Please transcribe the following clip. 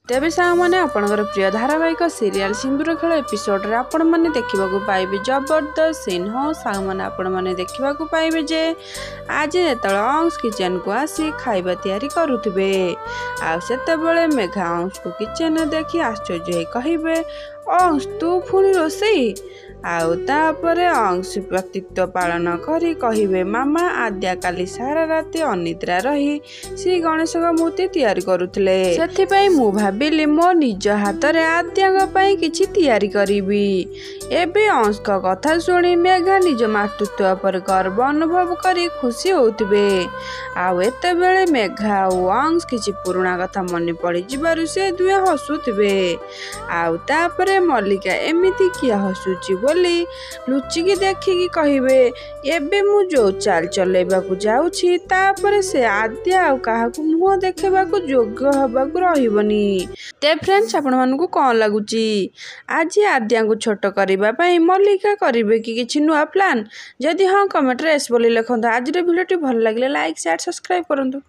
तेबे सामने आपणकर प्रिय धारावाहिक सीरियल सिंदूर खेल एपिसोड रे आपण माने देखा पाइबे जबरदस्त सीन हो साग मैंने आपण मैंने देखा पाइबे जे आज जो अंश किचन को आसी खाइबा तैयारी करुवे आते मेघा अंश को किचन देखी आश्चर्य कहे अंश तू पुणी रोसई आउे अंश प्रतित्व पालन करी कहिबे मामा आद्या काली सारा राति अनिद्रा रही श्री गणेश मूर्ति तैयारी करुले से मु भाविली मो निज हाथ में आद्या किछि तैयारी करिबी। एबे अंश का कथा शुणी मेघा निज मातृत्व पर गर्व अनुभव करी खुशी होउथिबे आते बेले मेघा और अंश किछि पुराना कथा मन पड़ जिबारु से दुए हसुथिबे आउे मल्लिका एमिति किया हसुची बोली लुचिकी देखिकी कहिबे एबे मु जो चाल चलेबाकू जाउछि तापरे से आद्या आ काहाकू मुह देखेबाकू योग्य हबाकू रहिबनी। ते फ्रेंड्स आपण मानकू कोन लागुची आज आद्या को छोट करबा पई मल्लिका करिवे कि किछि नुआ प्लान जदि हां कमेंट रे एस बोली लिखंतु। आज रे वीडियोटी भल लागले लाइक शेयर सब्सक्राइब करंतु।